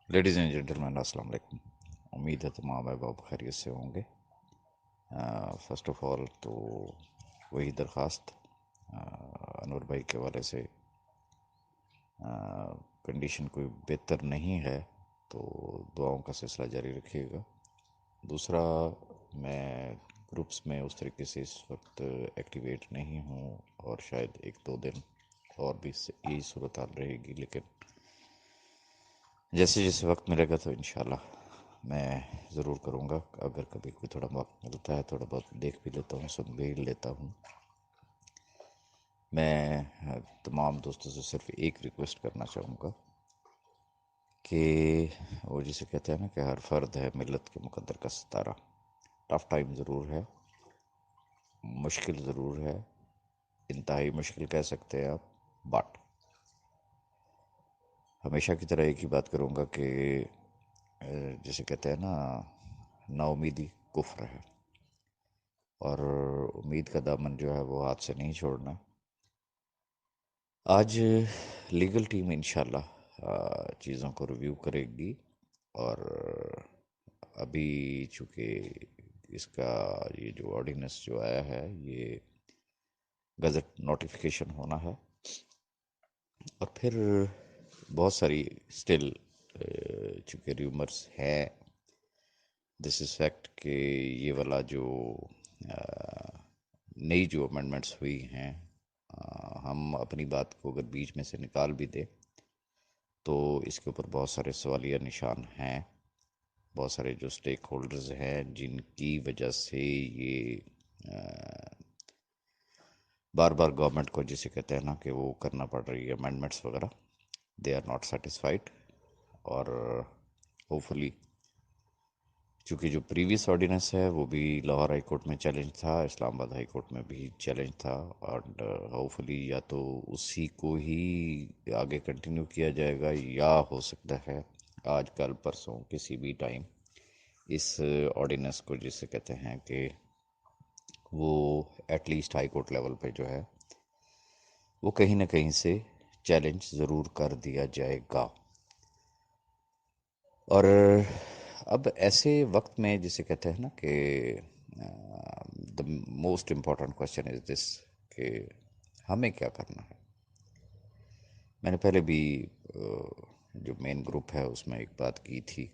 Ladies and gentleman السلام علیکم. امید ہے تمام احباب خیریت سے ہوں گے. فرسٹ آف آل تو وہی درخواست انور بھائی کے حوالے سے کنڈیشن کوئی بہتر نہیں ہے تو دعاؤں کا سلسلہ جاری رکھیے گا. دوسرا، میں گروپس میں اس طریقے سے اس وقت ایکٹیویٹ نہیں ہوں اور شاید ایک دو دن اور بھی یہی صورتحال رہے گی، لیکن جیسے جیسے وقت ملے گا تو انشاءاللہ میں ضرور کروں گا. اگر کبھی کوئی تھوڑا وقت ملتا ہے تھوڑا بہت دیکھ بھی لیتا ہوں، سن بھی لیتا ہوں. میں تمام دوستوں سے صرف ایک ریکویسٹ کرنا چاہوں گا کہ وہ جسے کہتے ہیں نا کہ ہر فرد ہے ملت کے مقدر کا ستارہ. ٹف ٹائم ضرور ہے، مشکل ضرور ہے، انتہائی مشکل کہہ سکتے ہیں آپ، بٹ ہمیشہ کی طرح ایک ہی بات کروں گا کہ جسے کہتے ہیں نا نا امیدی کفر ہے، اور امید کا دامن جو ہے وہ ہاتھ سے نہیں چھوڑنا. آج لیگل ٹیم انشاءاللہ چیزوں کو ریویو کرے گی، اور ابھی چونکہ اس کا یہ جو آرڈیننس جو آیا ہے یہ گزٹ نوٹیفیکیشن ہونا ہے، اور پھر بہت ساری اسٹل چونکہ ریومرز ہیں دس از فیکٹ کہ یہ والا جو نئی جو امینڈمنٹس ہوئی ہیں ہم اپنی بات کو اگر بیچ میں سے نکال بھی دیں تو اس کے اوپر بہت سارے سوالیہ نشان ہیں. بہت سارے جو سٹیک ہولڈرز ہیں جن کی وجہ سے یہ بار بار گورنمنٹ کو جسے کہتے ہیں نا کہ وہ کرنا پڑ رہی ہے امینڈمنٹس وغیرہ، دے آر ناٹ سیٹسفائیڈ. اور ہوپ فلی چونکہ جو پریویس آرڈیننس ہے وہ بھی لاہور ہائی کورٹ میں چیلنج تھا، اسلام آباد ہائی کورٹ میں بھی چیلنج تھا، اور ہوپ فلی یا تو اسی کو ہی آگے کنٹینیو کیا جائے گا یا ہو سکتا ہے آج کل پرسوں کسی بھی ٹائم اس آرڈیننس کو جسے کہتے ہیں کہ وہ at least high court level پہ جو ہے وہ کہیں نہ کہیں سے چیلنج ضرور کر دیا جائے گا. اور اب ایسے وقت میں جسے کہتے ہیں نا کہ the most important question is this کہ ہمیں کیا کرنا ہے. میں نے پہلے بھی جو مین گروپ ہے اس میں ایک بات کی تھی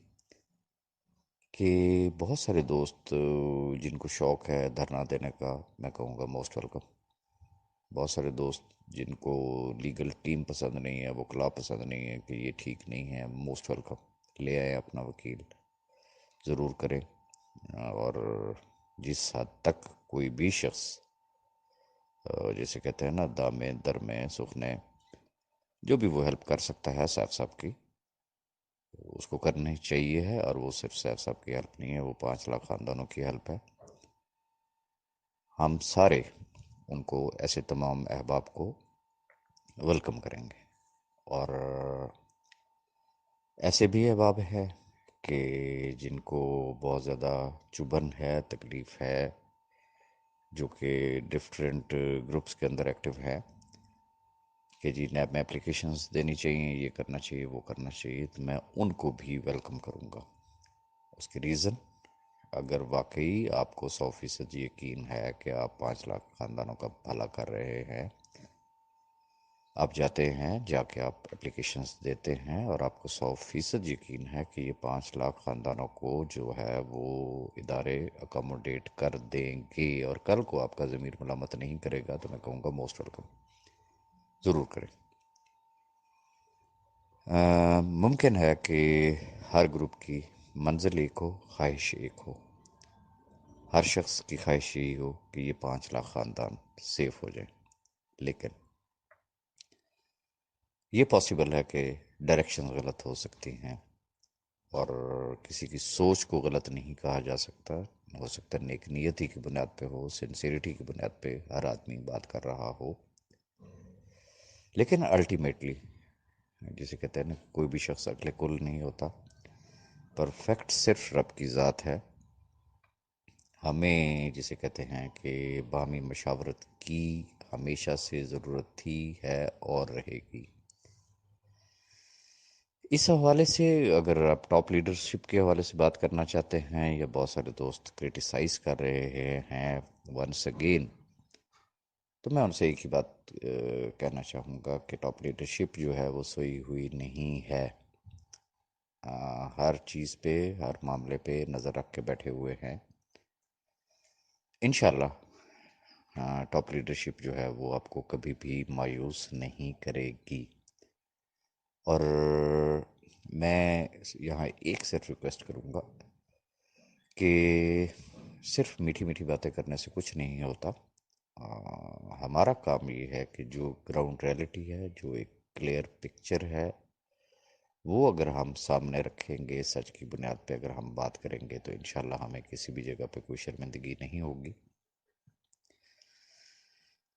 کہ بہت سارے دوست جن کو شوق ہے دھرنا دینے کا، میں کہوں گا موسٹ ویلکم. بہت سارے دوست جن کو لیگل ٹیم پسند نہیں ہے، وکلاء پسند نہیں ہے کہ یہ ٹھیک نہیں ہے، موسٹ ویلکم. لے آئے اپنا وکیل، ضرور کریں. اور جس حد تک کوئی بھی شخص جیسے کہتے ہیں نا دامے درمے سکھنے جو بھی وہ ہیلپ کر سکتا ہے سیف صاحب کی اس کو کرنی چاہیے ہے. اور وہ صرف سیف صاحب کی ہیلپ نہیں ہے، وہ 5 لاکھ خاندانوں کی ہیلپ ہے. ہم سارے ان کو ایسے تمام احباب کو ویلکم کریں گے. اور ایسے بھی احباب ہیں کہ جن کو بہت زیادہ چبھن ہے، تکلیف ہے، جو کہ ڈفرینٹ گروپس کے اندر ایکٹیو ہیں کہ جی نیب میں اپلیکیشنز دینی چاہیے، یہ کرنا چاہیے، وہ کرنا چاہیے، تو میں ان کو بھی ویلکم کروں گا. اس کی ریزن اگر واقعی آپ کو 100% یقین ہے کہ آپ 5 لاکھ خاندانوں کا بھلا کر رہے ہیں، آپ جاتے ہیں، جا کے آپ اپلیکیشنز دیتے ہیں اور آپ کو 100% یقین ہے کہ یہ 5 لاکھ خاندانوں کو جو ہے وہ ادارے اکاموڈیٹ کر دیں گے اور کل کو آپ کا ضمیر ملامت نہیں کرے گا، تو میں کہوں گا موسٹ ویلکم، ضرور کریں. ممکن ہے کہ ہر گروپ کی منزل ایک ہو، خواہش ایک ہو. ہر شخص کی خواہش یہی ہو کہ یہ 5 لاکھ خاندان سیف ہو جائیں، لیکن یہ پاسبل ہے کہ ڈائریکشن غلط ہو سکتی ہیں، اور کسی کی سوچ کو غلط نہیں کہا جا سکتا. ہو سکتا ہے نیک نیتی کی بنیاد پہ ہو، سنسیریٹی کی بنیاد پہ ہر آدمی بات کر رہا ہو، لیکن الٹیمیٹلی جسے کہتے ہیں نا کوئی بھی شخص عقل کل نہیں ہوتا، پرفیکٹ صرف رب کی ذات ہے. ہمیں جسے کہتے ہیں کہ باہمی مشاورت کی ہمیشہ سے ضرورت تھی، ہے اور رہے گی. اس حوالے سے اگر آپ ٹاپ لیڈرشپ کے حوالے سے بات کرنا چاہتے ہیں، یا بہت سارے دوست کرٹیسائز کر رہے ہیں ونس اگین، تو میں ان سے ایک ہی بات کہنا چاہوں گا کہ ٹاپ لیڈرشپ جو ہے وہ سوئی ہوئی نہیں ہے. ہر چیز پہ، ہر معاملے پہ نظر رکھ کے بیٹھے ہوئے ہیں. انشاءاللہ ٹاپ لیڈرشپ جو ہے وہ آپ کو کبھی بھی مایوس نہیں کرے گی. اور میں یہاں ایک صرف ریکویسٹ کروں گا کہ صرف میٹھی میٹھی باتیں کرنے سے کچھ نہیں ہوتا. ہمارا کام یہ ہے کہ جو گراؤنڈ ریئلٹی ہے، جو ایک کلیئر پکچر ہے، وہ اگر ہم سامنے رکھیں گے، سچ کی بنیاد پہ اگر ہم بات کریں گے، تو انشاءاللہ ہمیں کسی بھی جگہ پہ کوئی شرمندگی نہیں ہوگی.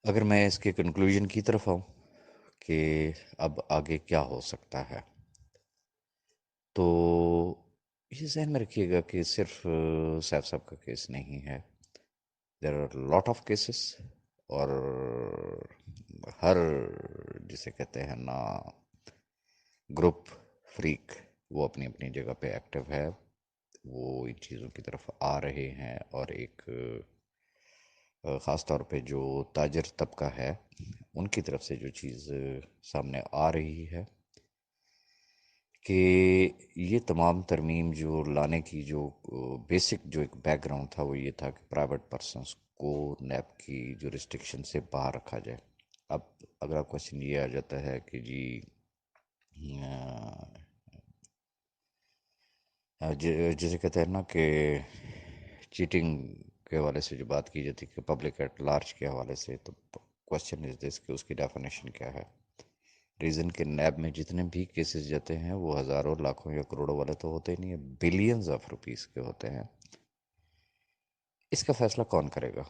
اگر میں اس کے کنکلوژن کی طرف آؤں کہ اب آگے کیا ہو سکتا ہے، تو یہ ذہن میں رکھیے گا کہ صرف سیف صاحب کا کیس نہیں ہے. There are lot of cases, اور ہر جسے کہتے ہیں نا گروپ فریک، وہ اپنی اپنی جگہ پہ ایکٹیو ہے. وہ ان چیزوں کی طرف آ رہے ہیں، اور ایک خاص طور پہ جو تاجر طبقہ ہے ان کی طرف سے جو چیز سامنے آ رہی ہے کہ یہ تمام ترمیم جو لانے کی جو بیسک جو ایک بیک گراؤنڈ تھا، وہ یہ تھا کہ پرائیویٹ پرسنس کو نیب کی جو ریسٹرکشن سے باہر رکھا جائے. اب اگر آپ کوشچن یہ آ جاتا ہے کہ جی جسے کہتے ہیں نا کہ چیٹنگ کے حوالے سے جو بات کی جاتی ہے کہ پبلک ایٹ لارج کے حوالے سے، تو کوشچن از دس کہ اس کی ڈیفینیشن کیا ہے. ریزن کہ نیب میں جتنے بھی کیسز جاتے ہیں وہ ہزاروں، لاکھوں یا کروڑوں والے تو ہوتے ہی نہیں ہیں، بلینز آف روپیز کے ہوتے ہیں. اس کا فیصلہ کون کرے گا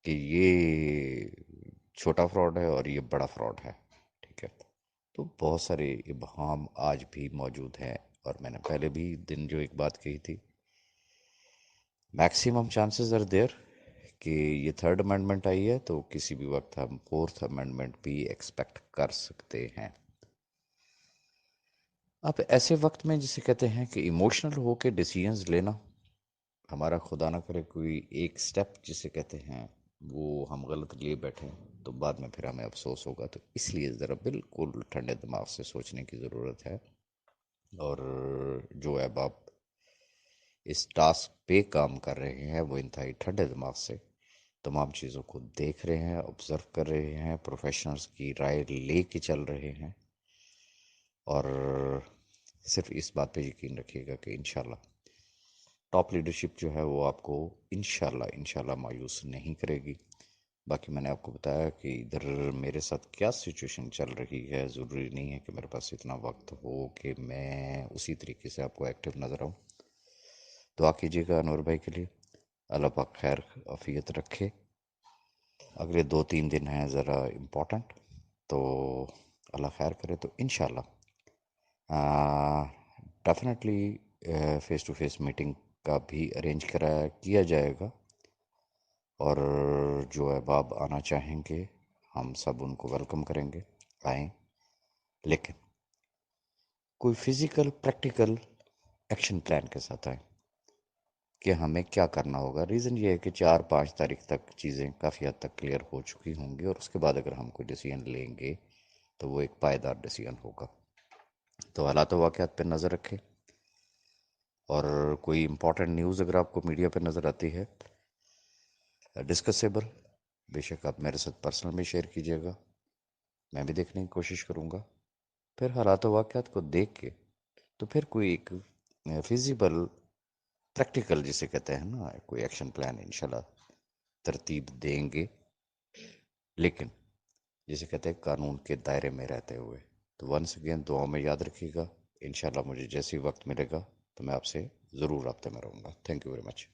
کہ یہ چھوٹا فراڈ ہے اور یہ بڑا فراڈ ہے؟ ٹھیک ہے، تو بہت سارے ابہام آج بھی موجود ہیں. اور میں نے پہلے بھی دن جو ایک بات کہی تھی، میکسیمم چانسز آر دیر کہ یہ تھرڈ امینڈمنٹ آئی ہے، تو کسی بھی وقت ہم فورتھ امینڈمنٹ بھی ایکسپیکٹ کر سکتے ہیں. اب ایسے وقت میں جسے کہتے ہیں کہ ایموشنل ہو کے ڈیسیژنز لینا، ہمارا خدا نہ کرے کوئی ایک سٹیپ جسے کہتے ہیں وہ ہم غلط لیے بیٹھیں، تو بعد میں پھر ہمیں افسوس ہوگا. تو اس لیے ذرا بالکل ٹھنڈے دماغ سے سوچنے کی ضرورت ہے. اور جو اب آپ اس ٹاسک پہ کام کر رہے ہیں، وہ انتہائی ٹھنڈے دماغ سے تمام چیزوں کو دیکھ رہے ہیں، آبزرو کر رہے ہیں، پروفیشنلز کی رائے لے کے چل رہے ہیں. اور صرف اس بات پہ یقین رکھیے گا کہ انشاءاللہ ٹاپ لیڈرشپ جو ہے وہ آپ کو انشاءاللہ مایوس نہیں کرے گی. باقی میں نے آپ کو بتایا کہ ادھر میرے ساتھ کیا سچویشن چل رہی ہے. ضروری نہیں ہے کہ میرے پاس اتنا وقت ہو کہ میں اسی طریقے سے آپ کو ایکٹیو نظر آؤں. دعا کیجیے گا انور بھائی کے لیے، اللہ پاک خیر عافیت رکھے. اگلے 2-3 دن ہیں ذرا امپورٹنٹ، تو اللہ خیر کرے. تو انشاءاللہ definitely face to face meeting کا بھی ارینج کیا جائے گا. اور جو احباب آنا چاہیں گے ہم سب ان کو ویلکم کریں گے، آئیں. لیکن کوئی فزیکل پریکٹیکل ایکشن پلان کے ساتھ آئیں کہ ہمیں کیا کرنا ہوگا. ریزن یہ ہے کہ 4-5 تاریخ تک چیزیں کافی حد تک کلیئر ہو چکی ہوں گی، اور اس کے بعد اگر ہم کوئی ڈیسیژن لیں گے تو وہ ایک پائیدار ڈیسیژن ہوگا. تو حالات و واقعات پہ نظر رکھیں. اور کوئی امپورٹنٹ نیوز اگر آپ کو میڈیا پہ نظر آتی ہے ڈسکسیبل، بے شک آپ میرے ساتھ پرسنل میں شیئر کیجیے گا، میں بھی دیکھنے کی کوشش کروں گا. پھر حالات و واقعات کو دیکھ کے تو پھر کوئی ایک فیزیبل پریکٹیکل جسے کہتے ہیں نا کوئی ایکشن پلان انشاءاللہ ترتیب دیں گے. لیکن جسے کہتے ہیں قانون کے دائرے میں رہتے ہوئے. تو ونس اگین دعاؤں میں یاد رکھیے گا. انشاءاللہ مجھے جیسی وقت ملے گا تو میں آپ سے ضرور رابطے میں رہوں گا. Thank you very much.